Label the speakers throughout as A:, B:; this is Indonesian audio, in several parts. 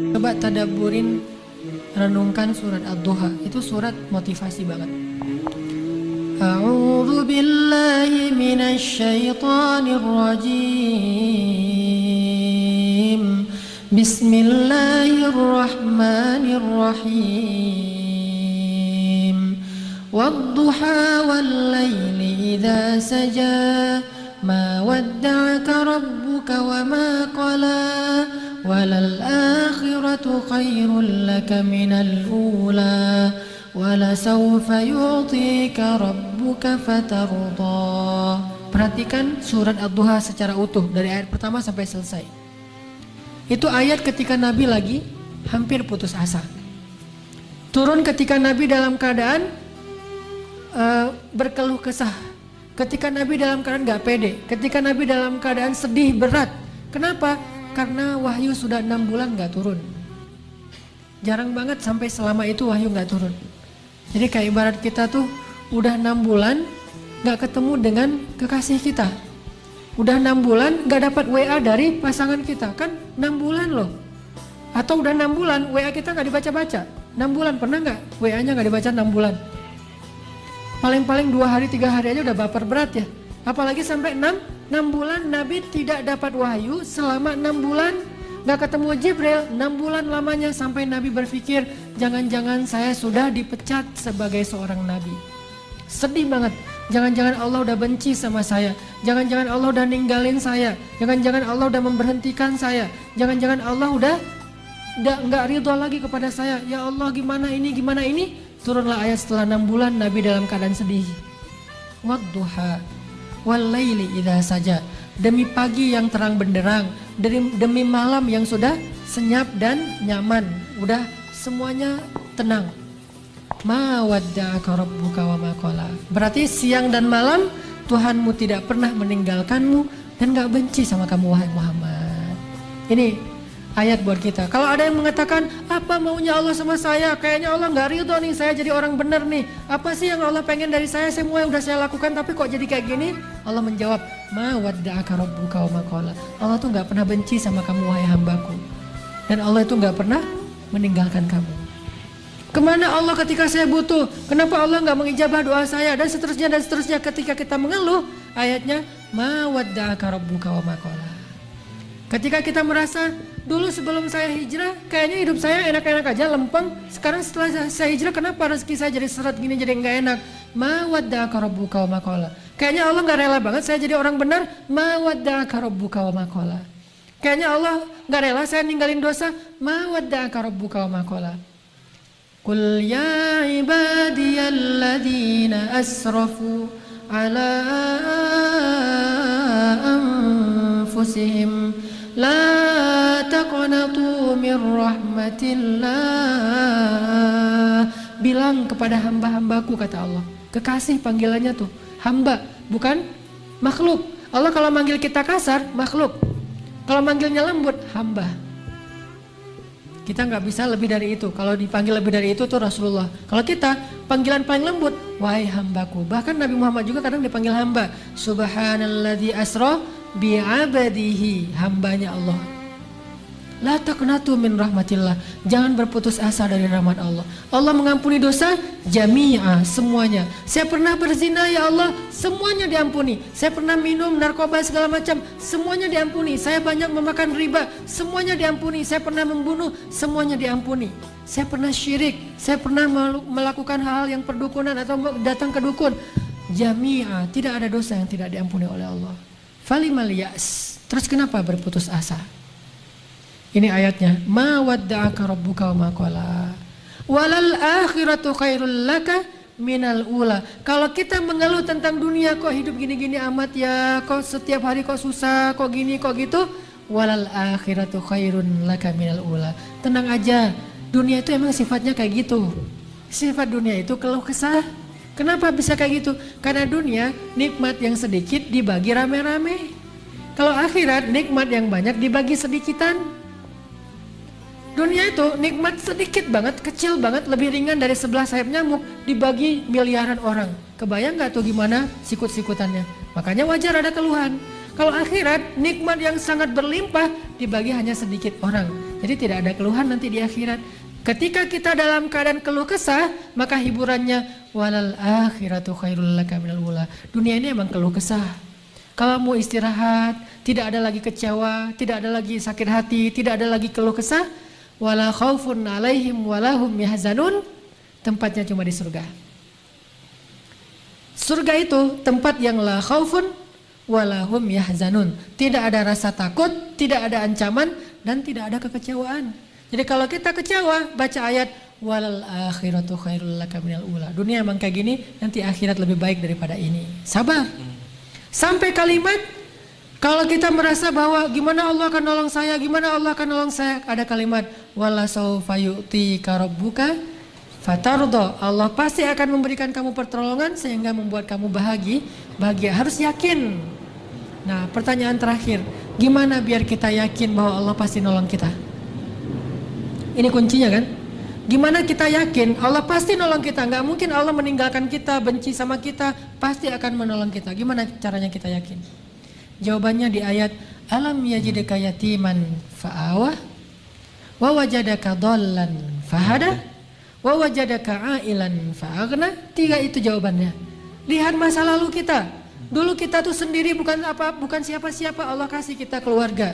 A: Coba tadabburin, renungkan surat Ad-Duha. Itu surat motivasi banget. A'udzu billahi minasy syaithanir rajim. Bismillahirrahmanirrahim. Wad-duha wal-laili idza saja. Ma wadda'aka rabbuka wa ma qala. Walal akhiratu khairul laka minal ula. Walasawfa yu'tika rabbuka fatarda. Perhatikan surat Ad-Duha secara utuh dari ayat pertama sampai selesai. Itu ayat ketika Nabi lagi hampir putus asa. Turun ketika Nabi dalam keadaan berkeluh kesah. Ketika Nabi dalam keadaan gak pede. Ketika Nabi dalam keadaan sedih berat. Kenapa? Karena wahyu sudah 6 bulan gak turun. Jarang banget sampai selama itu wahyu gak turun. Jadi kayak ibarat kita tuh udah 6 bulan gak ketemu dengan kekasih kita. Udah 6 bulan gak dapat WA dari pasangan kita. Kan 6 bulan loh. Atau udah 6 bulan WA kita gak dibaca-baca. 6 bulan pernah gak WA-nya gak dibaca 6 bulan? Paling-paling 2 hari 3 hari aja udah baper berat ya. Apalagi sampai 6 bulan Nabi tidak dapat wahyu selama 6 bulan. Gak ketemu Jibril 6 bulan lamanya sampai Nabi berpikir jangan-jangan saya sudah dipecat sebagai seorang Nabi. Sedih banget. Jangan-jangan Allah udah benci sama saya. Jangan-jangan Allah udah ninggalin saya. Jangan-jangan Allah udah memberhentikan saya. Jangan-jangan Allah udah gak ridho lagi kepada saya. Ya Allah gimana ini, gimana ini. Turunlah ayat setelah 6 bulan Nabi dalam keadaan sedih. Wadduha wal-laili idza saja. Demi pagi yang terang benderang, demi malam yang sudah senyap dan nyaman, udah semuanya tenang. Ma wadda'aka rabbuka wa ma qala. Berarti siang dan malam Tuhanmu tidak pernah meninggalkanmu dan gak benci sama kamu wahai Muhammad. Ini ayat buat kita. Kalau ada yang mengatakan apa maunya Allah sama saya, kayaknya Allah gak ridho nih saya jadi orang benar nih. Apa sih yang Allah pengen dari saya, semua yang udah saya lakukan tapi kok jadi kayak gini. Allah menjawab, ma wadda'aka rabbuka wa ma qala. Allah tuh gak pernah benci sama kamu wahai hambaku. Dan Allah itu gak pernah meninggalkan kamu. Kemana Allah ketika saya butuh? Kenapa Allah gak mengijabah doa saya? Dan seterusnya ketika kita mengeluh. Ayatnya, ma wadda'aka rabbuka wa ma qala. Ketika kita merasa dulu sebelum saya hijrah kayaknya hidup saya enak-enak aja, lempeng. Sekarang setelah saya hijrah kenapa rezeki saya jadi seret gini, jadi nggak enak. Ma wadda'aka rabbuka wa ma qala. Kayaknya Allah nggak rela banget saya jadi orang benar. Ma wadda'aka rabbuka wa ma qala. Kayaknya Allah nggak rela saya ninggalin dosa. Ma wadda'aka rabbuka wa ma qala. Qul ya ibadiyalladzina asrafu ala anfusihim la taqnatu min rahmatillah. Bilang kepada hamba-hambaku, kata Allah. Kekasih panggilannya tuh hamba, bukan makhluk. Allah kalau manggil kita kasar, makhluk. Kalau manggilnya lembut, hamba. Kita nggak bisa lebih dari itu. Kalau dipanggil lebih dari itu tuh Rasulullah. Kalau kita panggilan paling lembut, wahai hambaku. Bahkan Nabi Muhammad juga kadang dipanggil hamba. Subhanalladzi asra bi'abadihi, hambanya Allah. La taqnatu min rahmatillah. Jangan berputus asa dari rahmat Allah. Allah mengampuni dosa jami'a, semuanya. Saya pernah berzina ya Allah, semuanya diampuni. Saya pernah minum narkoba segala macam, semuanya diampuni. Saya banyak memakan riba, semuanya diampuni. Saya pernah membunuh, semuanya diampuni. Saya pernah syirik, saya pernah melakukan hal-hal yang perdukunan atau datang ke dukun. Jami'a, tidak ada dosa yang tidak diampuni oleh Allah. Falimal ya'as. Terus kenapa berputus asa? Ini ayatnya, ma wadda'aka rabbuka wa ma qala. Walal akhiratu khairul laka minal ula. Kalau kita mengeluh tentang dunia, kok hidup gini-gini amat ya, kok setiap hari kok susah, kok gini, kok gitu. Walal akhiratu khairun laka minal ula. Tenang aja, dunia itu emang sifatnya kayak gitu. Sifat dunia itu keluh kesah. Kenapa bisa kayak gitu? Karena dunia nikmat yang sedikit dibagi rame-rame. Kalau akhirat nikmat yang banyak dibagi sedikitan. Dunia itu nikmat sedikit banget, kecil banget, lebih ringan dari sebelah sayap nyamuk, dibagi miliaran orang. Kebayang gak tuh gimana sikut-sikutannya? Makanya wajar ada keluhan. Kalau akhirat nikmat yang sangat berlimpah dibagi hanya sedikit orang. Jadi tidak ada keluhan nanti di akhirat. Ketika kita dalam keadaan keluh kesah, maka hiburannya walal akhiratu khairul laka minal ula. Dunia ini emang keluh kesah. Kalau mau istirahat, tidak ada lagi kecewa, tidak ada lagi sakit hati, tidak ada lagi keluh kesah. Wala khaufun alaihim walahum yahzanun. Tempatnya cuma di surga. Surga itu tempat yang la khaufun walahum yahzanun. Tidak ada rasa takut, tidak ada ancaman, dan tidak ada kekecewaan. Jadi kalau kita kecewa, baca ayat walal akhiratu khairul laka minal ula. Dunia emang kayak gini, nanti akhirat lebih baik daripada ini. Sabar. Sampai kalimat kalau kita merasa bahwa gimana Allah akan nolong saya, gimana Allah akan nolong saya, ada kalimat wala saufa yu'tika rabbuka fatardo. Allah pasti akan memberikan kamu pertolongan sehingga membuat kamu bahagia. Harus yakin. Nah, pertanyaan terakhir, gimana biar kita yakin bahwa Allah pasti nolong kita? Ini kuncinya kan? Gimana kita yakin Allah pasti nolong kita? Nggak mungkin Allah meninggalkan kita, benci sama kita, pasti akan menolong kita. Gimana caranya kita yakin? Jawabannya di ayat alam yajidka yatiman fa'awah wa wajadaka dhallan fahada wa wajadaka ailan fa'aghna. 3 itu jawabannya. Lihat masa lalu kita. Dulu kita tuh sendiri bukan siapa-siapa, Allah kasih kita keluarga.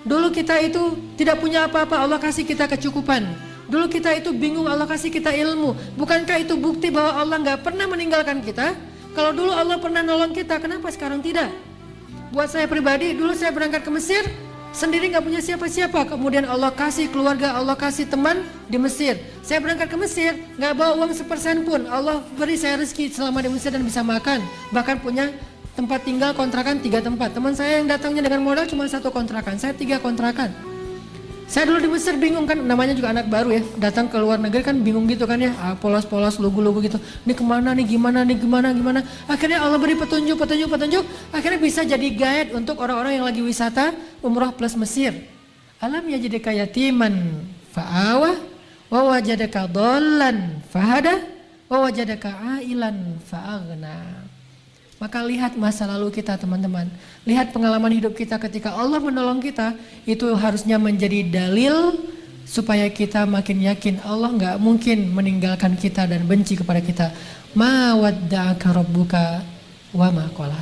A: Dulu kita itu tidak punya apa-apa, Allah kasih kita kecukupan. Dulu kita itu bingung, Allah kasih kita ilmu. Bukankah itu bukti bahwa Allah nggak pernah meninggalkan kita? Kalau dulu Allah pernah nolong kita, kenapa sekarang tidak? Buat saya pribadi, dulu saya berangkat ke Mesir, sendiri nggak punya siapa-siapa. Kemudian Allah kasih keluarga, Allah kasih teman di Mesir. Saya berangkat ke Mesir, nggak bawa uang 1% pun. Allah beri saya rezeki selama di Mesir dan bisa makan. Bahkan punya tempat tinggal kontrakan 3 tempat. Teman saya yang datangnya dengan modal cuma 1 kontrakan, saya 3 kontrakan. Saya dulu di Mesir bingung kan, namanya juga anak baru ya, datang ke luar negeri kan bingung gitu kan ya, polos-polos, lugu-lugu gitu. Ini kemana nih, gimana. Akhirnya Allah beri petunjuk, akhirnya bisa jadi guide untuk orang-orang yang lagi wisata umroh plus Mesir. Alam yajidka yatiman fa'awah wa wajadaka dhallan fahada wa wajadaka ailan fa'aghna. Maka lihat masa lalu kita teman-teman. Lihat pengalaman hidup kita ketika Allah menolong kita. Itu harusnya menjadi dalil supaya kita makin yakin Allah nggak mungkin meninggalkan kita dan benci kepada kita. Ma wadda'aka rabbuka wa ma qala.